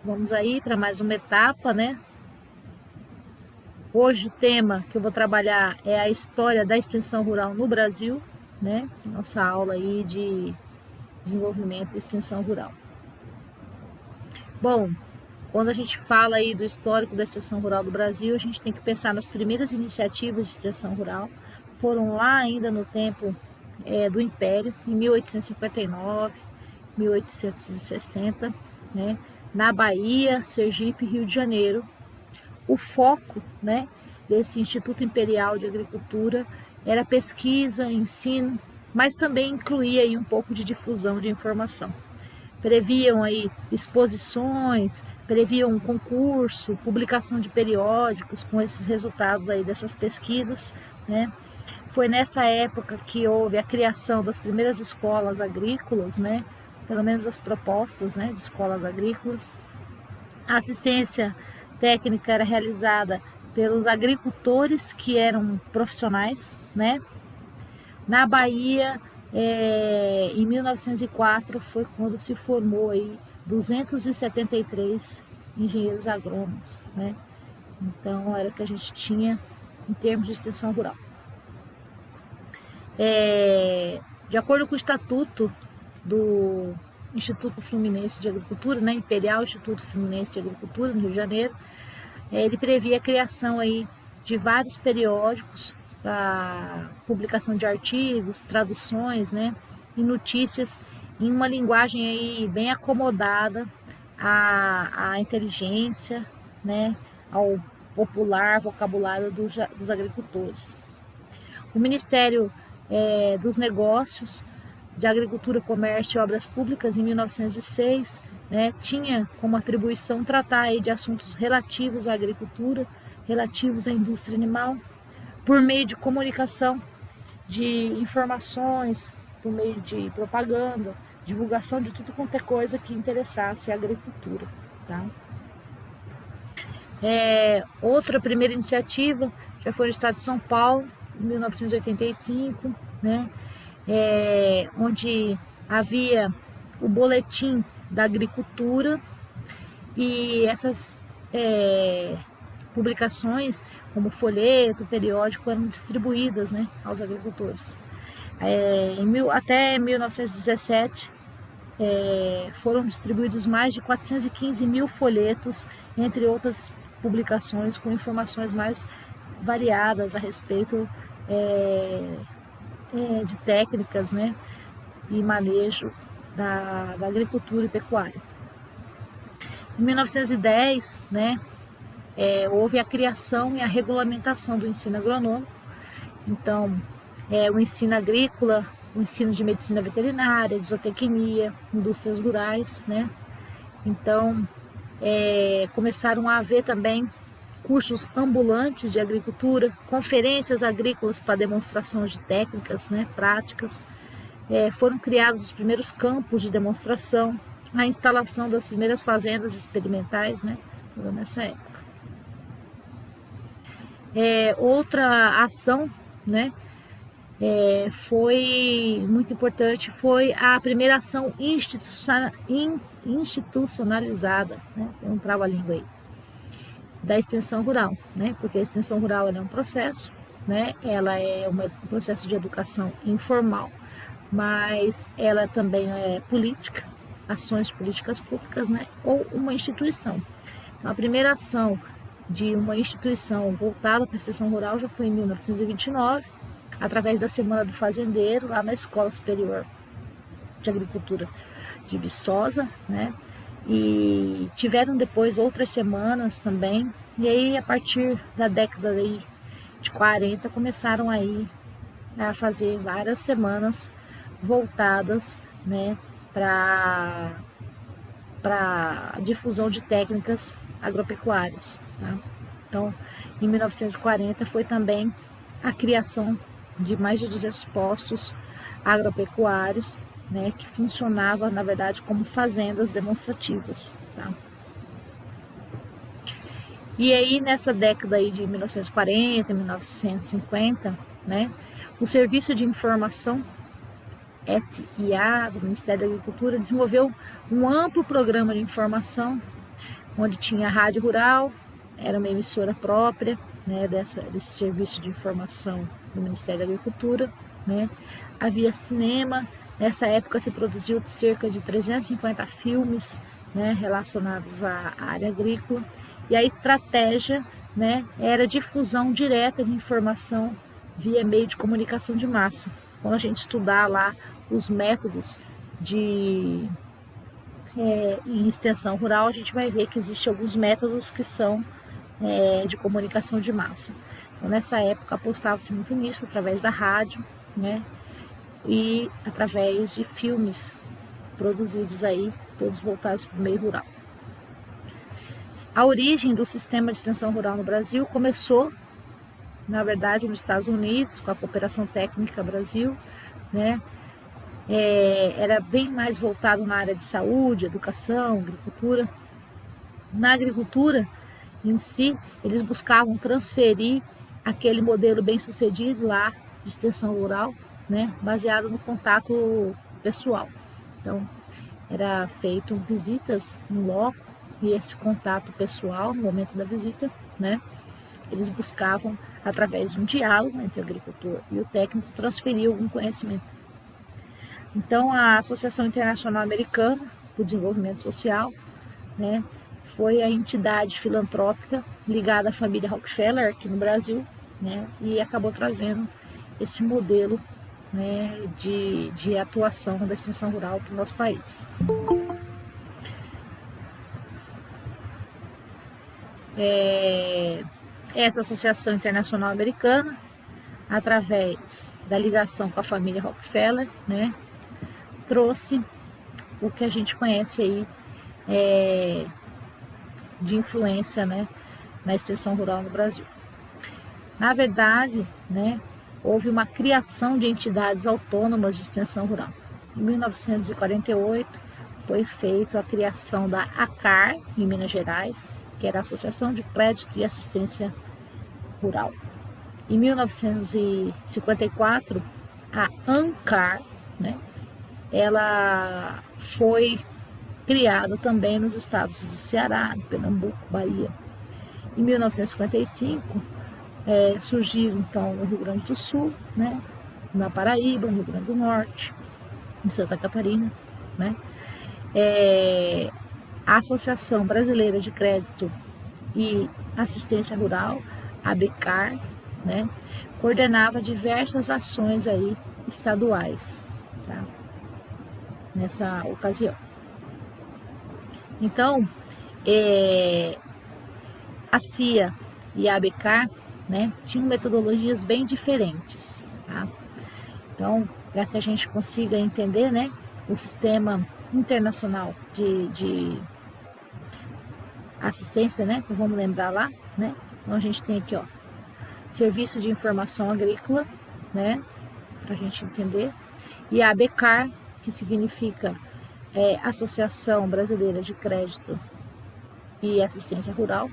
Vamos aí para mais uma etapa, né? Hoje o tema que eu vou trabalhar é a história da extensão rural no Brasil, né? Nossa aula aí de desenvolvimento e extensão rural. Bom, quando a gente fala aí do histórico da extensão rural do Brasil, a gente tem que pensar nas primeiras iniciativas de extensão rural. Foram lá ainda no tempo do Império, em 1859, 1860, né? Na Bahia, Sergipe, Rio de Janeiro. O foco, né, desse Instituto Imperial de Agricultura era pesquisa, ensino, mas também incluía aí um pouco de difusão de informação. Previam aí exposições, previam um concurso, publicação de periódicos com esses resultados aí dessas pesquisas, né? Foi nessa época que houve a criação das primeiras escolas agrícolas, né? Pelo menos as propostas, né, de escolas agrícolas. A assistência técnica era realizada pelos agricultores que eram profissionais, né? Na Bahia, em 1904, foi quando se formou aí 273 engenheiros agrônomos, né? Então, era o que a gente tinha em termos de extensão rural. De acordo com o estatuto do Instituto Fluminense de Agricultura, né, Imperial Instituto Fluminense de Agricultura, no Rio de Janeiro, ele previa a criação aí de vários periódicos para publicação de artigos, traduções, né, e notícias em uma linguagem aí bem acomodada à inteligência, né, ao popular vocabulário dos agricultores. O Ministério dos Negócios, de Agricultura, Comércio e Obras Públicas, em 1906, né, tinha como atribuição tratar aí de assuntos relativos à agricultura, relativos à indústria animal, por meio de comunicação, de informações, por meio de propaganda, divulgação de tudo quanto é coisa que interessasse a agricultura. Tá? Outra primeira iniciativa já foi no estado de São Paulo, em 1985, né, onde havia o boletim da agricultura e essas publicações, como folheto, periódico, eram distribuídas, né, aos agricultores. Até 1917, foram distribuídos mais de 415 mil folhetos, entre outras publicações com informações mais variadas a respeito de técnicas, né, e manejo da agricultura e pecuária. Em 1910, né, houve a criação e a regulamentação do ensino agronômico. Então, o ensino agrícola, o ensino de medicina veterinária, de zootecnia, indústrias rurais, né? Então, começaram a haver também cursos ambulantes de agricultura, conferências agrícolas para demonstração de técnicas, né, práticas. Foram criados os primeiros campos de demonstração, a instalação das primeiras fazendas experimentais, né, nessa época. Outra ação, né, foi muito importante, foi a primeira ação institucionalizada, né, tem um trava-língua aí, da extensão rural, né, porque a extensão rural ela é um processo, né, ela é um processo de educação informal, mas ela também é política, ações políticas públicas, né, ou uma instituição. Então, a primeira ação de uma instituição voltada para a extensão rural já foi em 1929, através da Semana do Fazendeiro, lá na Escola Superior de Agricultura de Viçosa, né? E tiveram depois outras semanas também, e aí a partir da década aí de 40 começaram aí a fazer várias semanas voltadas, né, para a difusão de técnicas agropecuárias. Tá? Então, em 1940 foi também a criação de mais de 200 postos agropecuários, né, que funcionava, na verdade, como fazendas demonstrativas. Tá? E aí, nessa década aí de 1940, 1950, né, o Serviço de Informação SIA, do Ministério da Agricultura, desenvolveu um amplo programa de informação onde tinha a Rádio Rural, era uma emissora própria, né, desse serviço de informação do Ministério da Agricultura, né? Havia cinema, nessa época se produziu cerca de 350 filmes, né, relacionados à área agrícola, e a estratégia, né, era difusão direta de informação via meio de comunicação de massa. Quando a gente estudar lá os métodos em extensão rural, a gente vai ver que existem alguns métodos que são de comunicação de massa. Então, nessa época apostava-se muito nisso, através da rádio, né, e através de filmes produzidos aí, todos voltados para o meio rural. A origem do sistema de extensão rural no Brasil começou, na verdade, nos Estados Unidos, com a Cooperação Técnica Brasil, né? Era bem mais voltado na área de saúde, educação, agricultura. Na agricultura em si, eles buscavam transferir aquele modelo bem sucedido lá de extensão rural, né, baseado no contato pessoal. Então, era feito visitas em loco, e esse contato pessoal, no momento da visita, né, eles buscavam, através de um diálogo entre o agricultor e o técnico, transferir algum conhecimento. Então, a Associação Internacional Americana para o Desenvolvimento Social, né, foi a entidade filantrópica ligada à família Rockefeller aqui no Brasil, né, e acabou trazendo esse modelo, né, de atuação da extensão rural para o nosso país. Essa Associação Internacional Americana, através da ligação com a família Rockefeller, né, trouxe o que a gente conhece aí de influência, né, na extensão rural no Brasil. Na verdade, né, houve uma criação de entidades autônomas de extensão rural. Em 1948 foi feita a criação da ACAR, em Minas Gerais, que era a Associação de Crédito e Assistência Rural. Em 1954, a ANCAR, né, ela foi criada também nos estados do Ceará, Pernambuco, Bahia. Em 1955, surgiram então no Rio Grande do Sul, né, na Paraíba, no Rio Grande do Norte, em Santa Catarina, né, a Associação Brasileira de Crédito e Assistência Rural, a ABECAR, né, coordenava diversas ações aí estaduais, tá, nessa ocasião. Então, a CIA e a ABECAR, né, tinham metodologias bem diferentes, tá? Então, para que a gente consiga entender, né, o sistema internacional de assistência, né, então vamos lembrar lá, né? Então a gente tem aqui, ó, Serviço de Informação Agrícola, né, para a gente entender, e a ABECAR, que significa Associação Brasileira de Crédito e Assistência Rural.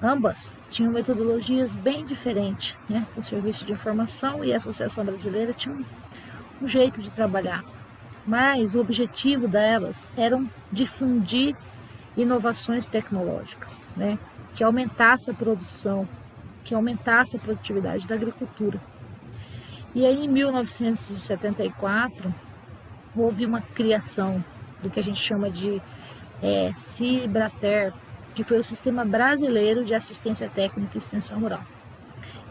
Ambas tinham metodologias bem diferentes, né? O Serviço de Informação e a Associação Brasileira tinham um jeito de trabalhar, mas o objetivo delas era difundir inovações tecnológicas, né, que aumentasse a produção, que aumentasse a produtividade da agricultura. E aí, em 1974, houve uma criação do que a gente chama de Cibrater, que foi o Sistema Brasileiro de Assistência Técnica e Extensão Rural.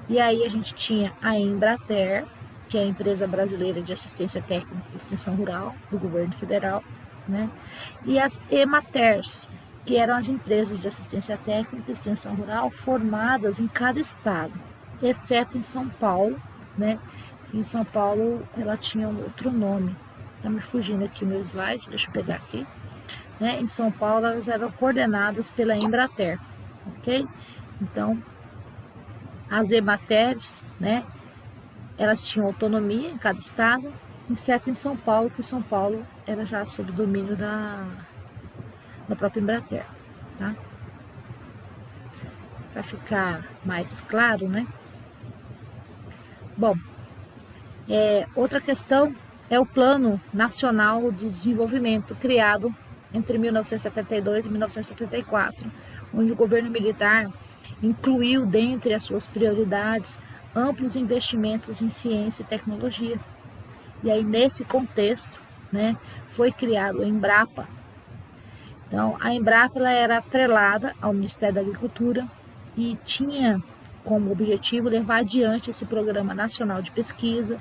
E aí a gente tinha a Embrater, que é a Empresa Brasileira de Assistência Técnica e Extensão Rural, do governo federal, né? E as EMATERs, que eram as empresas de assistência técnica e extensão rural formadas em cada estado, exceto em São Paulo, né? Em São Paulo ela tinha um outro nome. Tá me fugindo aqui o meu slide, deixa eu pegar aqui. Né? Em São Paulo elas eram coordenadas pela Embrater, ok? Então, as EMATERs, né, elas tinham autonomia em cada estado, exceto em São Paulo, que São Paulo era já sob domínio da própria Embrater, tá? Para ficar mais claro, né? Bom, outra questão é o Plano Nacional de Desenvolvimento, criado entre 1972 e 1974, onde o governo militar incluiu dentre as suas prioridades amplos investimentos em ciência e tecnologia. E aí, nesse contexto, né, foi criado a Embrapa. Então, a Embrapa ela era atrelada ao Ministério da Agricultura e tinha como objetivo levar adiante esse Programa Nacional de Pesquisa,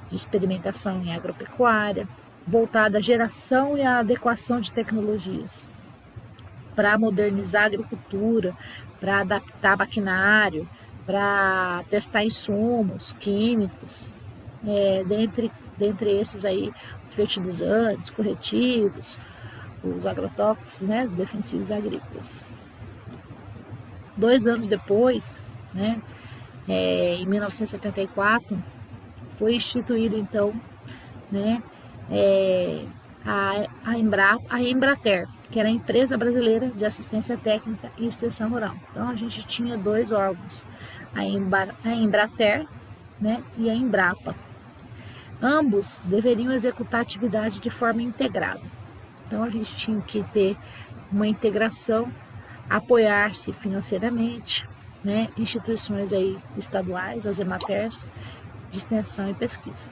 de Experimentação em Agropecuária, voltado à geração e à adequação de tecnologias, para modernizar a agricultura, para adaptar maquinário, para testar insumos químicos, dentre esses aí, os fertilizantes, corretivos, os agrotóxicos, né, os defensivos agrícolas. 2 anos depois, né, em 1974, foi instituído então, né, a Embrater, que era a Empresa Brasileira de Assistência Técnica e Extensão Rural. Então a gente tinha 2 órgãos, a Embrater, né, e a Embrapa. Ambos deveriam executar a atividade de forma integrada. Então a gente tinha que ter uma integração, apoiar-se financeiramente, né, instituições aí estaduais, as Ematers, de extensão e pesquisa.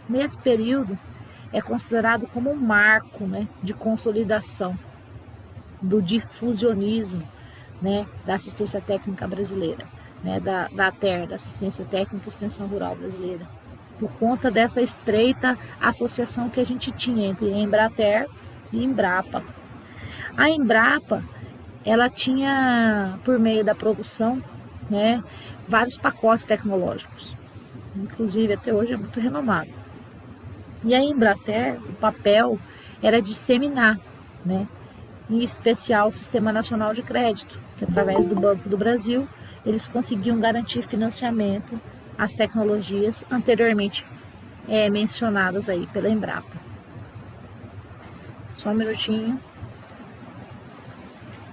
Nesse período é considerado como um marco, né, de consolidação do difusionismo, né, da assistência técnica brasileira, né, da ATER, da Assistência Técnica e Extensão Rural Brasileira, por conta dessa estreita associação que a gente tinha entre a Embrater e Embrapa. A Embrapa, ela tinha, por meio da produção, né, vários pacotes tecnológicos, inclusive até hoje é muito renomado. E a Embrater, o papel era disseminar, né, em especial o Sistema Nacional de Crédito, que através do Banco do Brasil, eles conseguiam garantir financiamento às tecnologias anteriormente mencionadas aí pela Embrapa. Só um minutinho.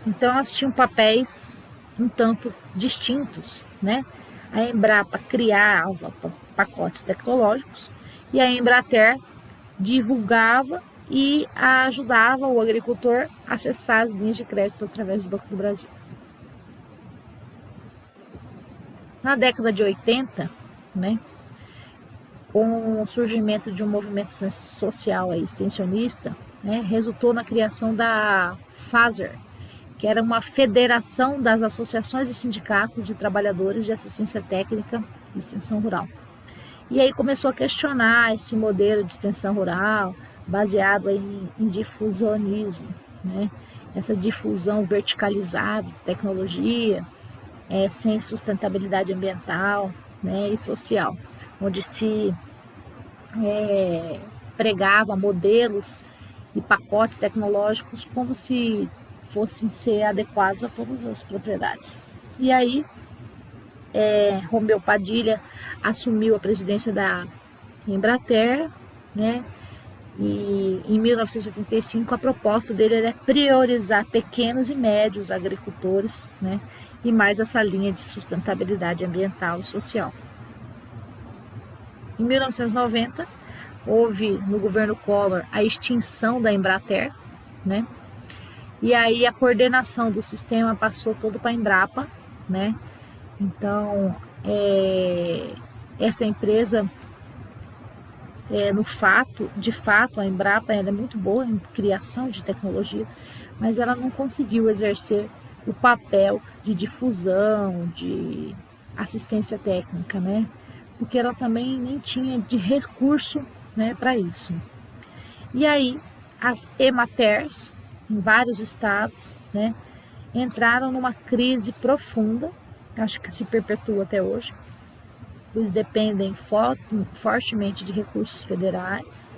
Então elas tinham papéis um tanto distintos, né? A Embrapa criava pacotes tecnológicos e a Embrater divulgava e ajudava o agricultor a acessar as linhas de crédito através do Banco do Brasil. Na década de 80, né, com o surgimento de um movimento social extensionista, né, resultou na criação da FASER, que era uma federação das associações e sindicatos de trabalhadores de assistência técnica e extensão rural. E aí começou a questionar esse modelo de extensão rural baseado em difusionismo, né? Essa difusão verticalizada de tecnologia, sem sustentabilidade ambiental, né, e social, onde se pregava modelos e pacotes tecnológicos como se fossem ser adequados a todas as propriedades. E aí, Romeu Padilha assumiu a presidência da Embrater, né? E em 1985 a proposta dele era priorizar pequenos e médios agricultores, né? E mais essa linha de sustentabilidade ambiental e social. Em 1990 houve no governo Collor a extinção da Embrater, né? E aí a coordenação do sistema passou todo para a Embrapa, né? Então, essa empresa, de fato, a Embrapa ela é muito boa em criação de tecnologia, mas ela não conseguiu exercer o papel de difusão, de assistência técnica, né? Porque ela também nem tinha de recurso, né, para isso. E aí, as Ematers, em vários estados, né, entraram numa crise profunda, acho que se perpetua até hoje, pois dependem fortemente de recursos federais,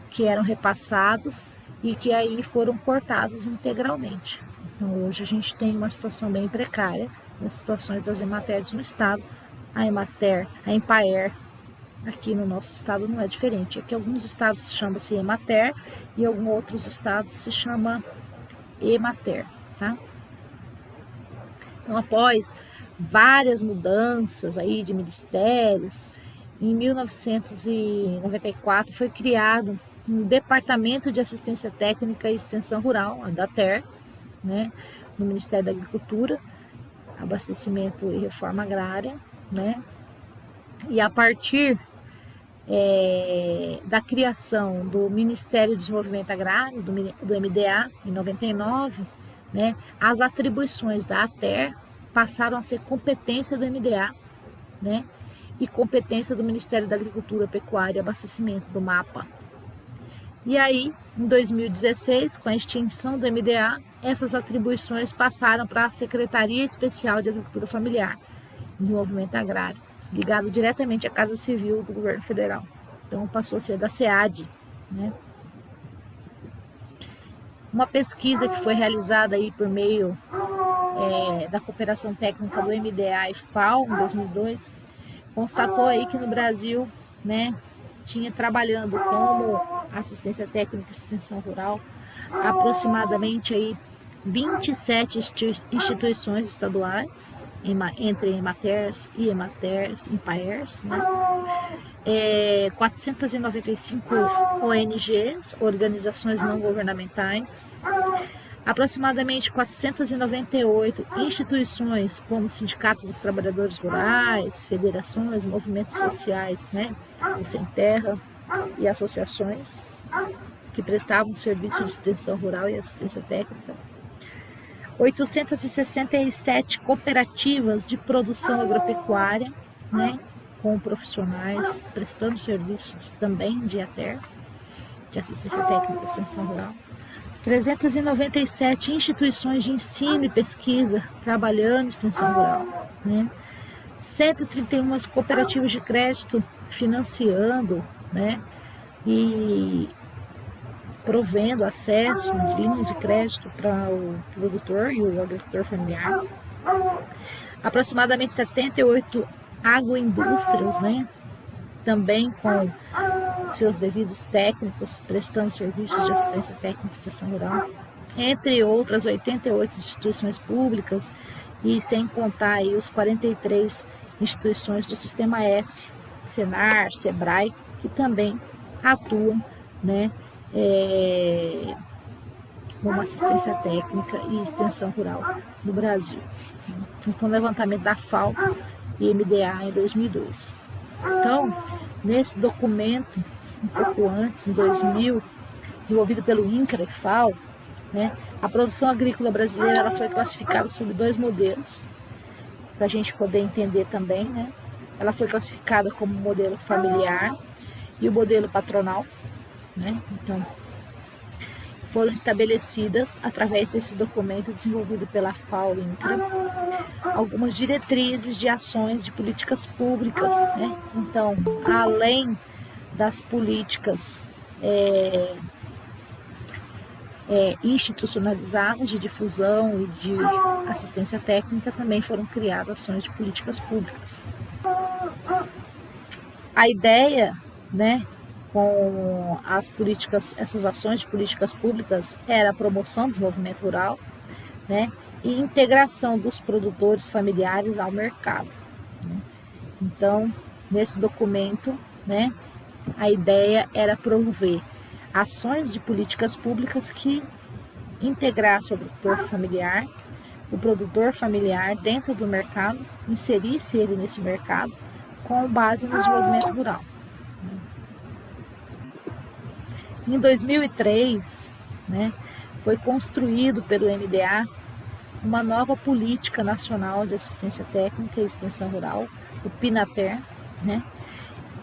que eram repassados e que aí foram cortados integralmente. Então hoje a gente tem uma situação bem precária nas situações das Ematers no estado. A Emater, a Empaer, aqui no nosso estado não é diferente. Aqui alguns estados chamam-se Emater e em alguns outros estados se chama Emater, tá? Então, após várias mudanças aí de ministérios, em 1994 foi criado um Departamento de Assistência Técnica e Extensão Rural, a DATER, né, no Ministério da Agricultura, Abastecimento e Reforma Agrária, né, e a partir da criação do Ministério do Desenvolvimento Agrário, do MDA, em 99, né, as atribuições da ATER passaram a ser competência do MDA, né, e competência do Ministério da Agricultura, Pecuária e Abastecimento, do MAPA. E aí, em 2016, com a extinção do MDA, essas atribuições passaram para a Secretaria Especial de Agricultura Familiar e Desenvolvimento Agrário, ligado diretamente à Casa Civil do Governo Federal. Então, passou a ser da SEAD, né? Uma pesquisa que foi realizada aí por meio da cooperação técnica do MDA e FAO, em 2002, constatou aí que no Brasil, né, tinha trabalhando como assistência técnica e extensão rural aproximadamente aí 27 instituições estaduais, entre EMATERs, IEMATERs, IMPAERs, né? 495 ONGs, organizações não governamentais, aproximadamente 498 instituições, como sindicatos dos trabalhadores rurais, federações, movimentos sociais, né, do Sem Terra e associações que prestavam serviço de extensão rural e assistência técnica, 867 cooperativas de produção agropecuária, né, com profissionais prestando serviços também de ATER, de assistência técnica e extensão rural, 397 instituições de ensino e pesquisa trabalhando em extensão rural, né? 131 cooperativas de crédito financiando, né, e provendo acesso de linhas de crédito para o produtor e o agricultor familiar. Aproximadamente 78 agroindústrias, né, também com seus devidos técnicos, prestando serviços de assistência técnica e extensão rural, entre outras 88 instituições públicas, e sem contar aí os 43 instituições do Sistema S, Senar, Sebrae, que também atuam, né, como assistência técnica e extensão rural no Brasil. Isso foi um levantamento da FAO e MDA em 2002. Então, nesse documento, um pouco antes, em 2000, desenvolvido pelo INCRA e FAO, né, a produção agrícola brasileira ela foi classificada sob 2 modelos, para a gente poder entender também, né? Ela foi classificada como modelo familiar e o modelo patronal, né? Então, foram estabelecidas, através desse documento desenvolvido pela FAO e INCRA, algumas diretrizes de ações de políticas públicas, né? Então, além das políticas institucionalizadas de difusão e de assistência técnica, também foram criadas ações de políticas públicas. A ideia, né, com as políticas, essas ações de políticas públicas, era a promoção do desenvolvimento rural, né, e integração dos produtores familiares ao mercado, né? Então, nesse documento, né, a ideia era promover ações de políticas públicas que integrassem o produtor familiar dentro do mercado, inserisse ele nesse mercado com base no desenvolvimento rural. Em 2003, né, foi construído pelo MDA uma nova política nacional de assistência técnica e extensão rural, o PINATER, né?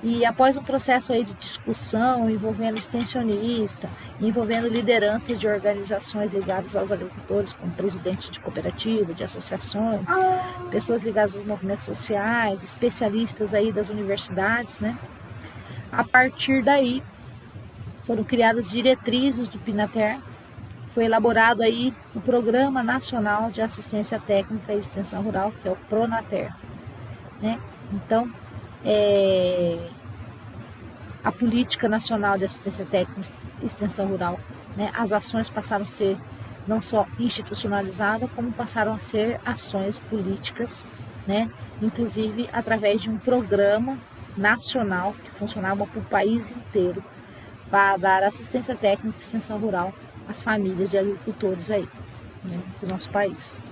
E após um processo aí de discussão envolvendo extensionista, envolvendo lideranças de organizações ligadas aos agricultores, como presidente de cooperativa, de associações, pessoas ligadas aos movimentos sociais, especialistas aí das universidades, né? A partir daí, foram criadas diretrizes do PINATER, foi elaborado aí o Programa Nacional de Assistência Técnica e Extensão Rural, que é o PRONATER, né? Então, a Política Nacional de Assistência Técnica e Extensão Rural, né? As ações passaram a ser não só institucionalizadas, como passaram a ser ações políticas, né? Inclusive através de um programa nacional que funcionava para o país inteiro, para dar assistência técnica e extensão rural às famílias de agricultores aí, né, do nosso país.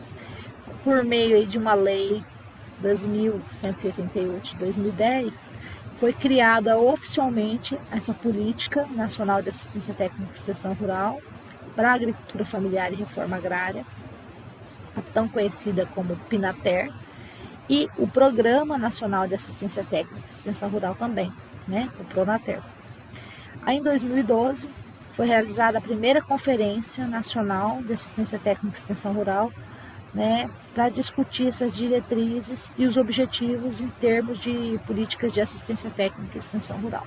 Por meio aí de uma lei 2188 de 2010, foi criada oficialmente essa Política Nacional de Assistência Técnica e Extensão Rural para a Agricultura Familiar e Reforma Agrária, a tão conhecida como PNATER, e o Programa Nacional de Assistência Técnica e Extensão Rural também, né, o PRONATER. Aí, em 2012, foi realizada a primeira Conferência Nacional de Assistência Técnica e Extensão Rural, né, para discutir essas diretrizes e os objetivos em termos de políticas de assistência técnica e extensão rural.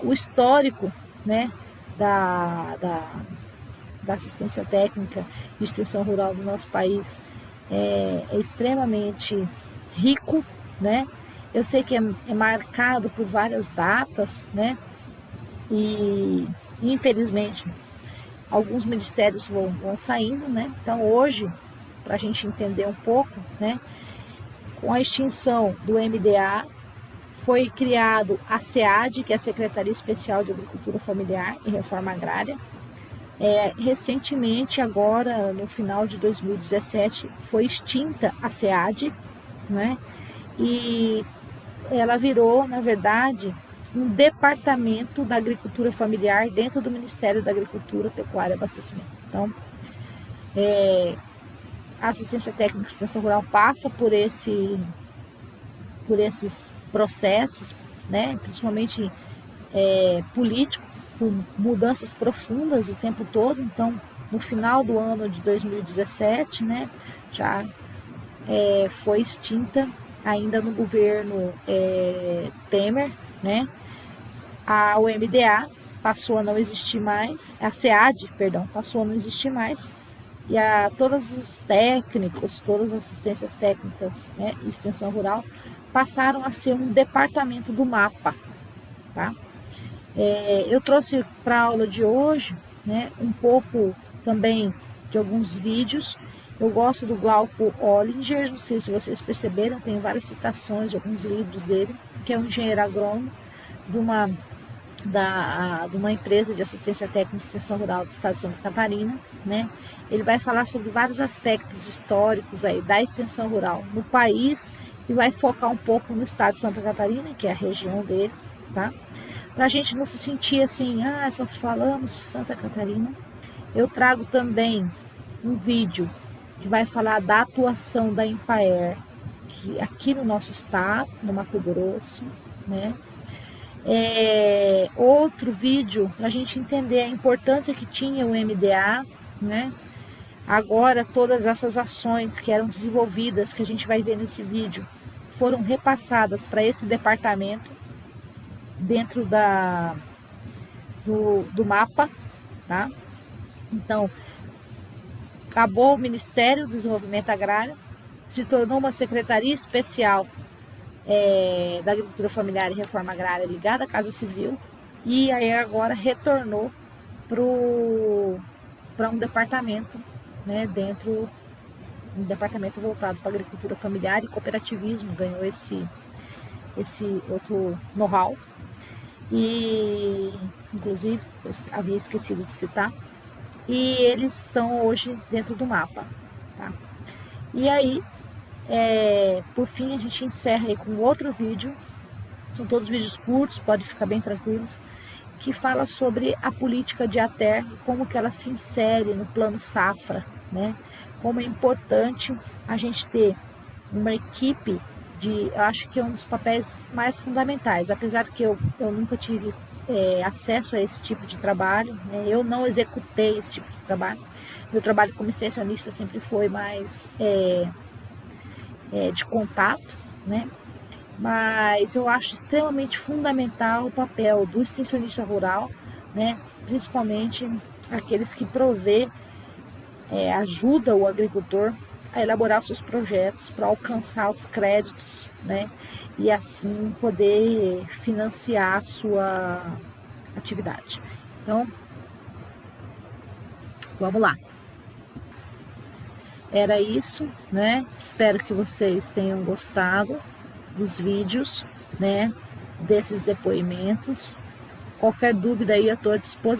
O histórico, né, da assistência técnica e extensão rural do nosso país é extremamente rico, né? Eu sei que é marcado por várias datas, né? E infelizmente alguns ministérios vão saindo, né? Então hoje, para a gente entender um pouco, né? Com a extinção do MDA, foi criado a SEAD, que é a Secretaria Especial de Agricultura Familiar e Reforma Agrária. Recentemente, agora no final de 2017, foi extinta a SEAD, né? E ela virou, na verdade, um departamento da agricultura familiar dentro do Ministério da Agricultura, Pecuária e Abastecimento. Então, a assistência técnica e extensão rural passa por esses processos, né, principalmente político, por mudanças profundas o tempo todo. Então, no final do ano de 2017, né, já foi extinta ainda no governo Temer, né? O MDA passou a não existir mais, a SEAD, perdão, passou a não existir mais, e todos os técnicos, todas as assistências técnicas, né, e extensão rural passaram a ser um departamento do MAPA, tá? Eu trouxe para a aula de hoje, né, um pouco também de alguns vídeos. Eu gosto do Glauco Ollinger, não sei se vocês perceberam, tem várias citações de alguns livros dele, que é um engenheiro agrônomo de uma empresa de assistência técnica e extensão rural do estado de Santa Catarina, né? Ele vai falar sobre vários aspectos históricos aí da extensão rural no país e vai focar um pouco no estado de Santa Catarina, que é a região dele, tá? Para a gente não se sentir assim, só falamos de Santa Catarina. Eu trago também um vídeo que vai falar da atuação da Empaer aqui no nosso estado, no Mato Grosso, né? Outro vídeo para a gente entender a importância que tinha o MDA, né? Agora todas essas ações que eram desenvolvidas, que a gente vai ver nesse vídeo, foram repassadas para esse departamento dentro do MAPA, tá? Então, acabou o Ministério do Desenvolvimento Agrário, se tornou uma secretaria especial da Agricultura Familiar e Reforma Agrária ligada à Casa Civil, e aí agora retornou para um departamento, né, um departamento voltado para a agricultura familiar e cooperativismo, ganhou esse outro know-how, e inclusive eu havia esquecido de citar, e eles estão hoje dentro do MAPA, tá? E aí, por fim, a gente encerra aí com outro vídeo, são todos vídeos curtos, pode ficar bem tranquilos, que fala sobre a política de ATER, como que ela se insere no plano safra, né? Como é importante a gente ter uma equipe eu acho que é um dos papéis mais fundamentais, apesar que eu nunca tive acesso a esse tipo de trabalho, né? Eu não executei esse tipo de trabalho. Meu trabalho como extensionista sempre foi mais de contato, né? Mas eu acho extremamente fundamental o papel do extensionista rural, né? Principalmente aqueles que ajuda o agricultor a elaborar seus projetos para alcançar os créditos, né? E assim poder financiar a sua atividade. Então, vamos lá. Era isso, né? Espero que vocês tenham gostado dos vídeos, né? desses depoimentos. Qualquer dúvida aí eu estou à disposição.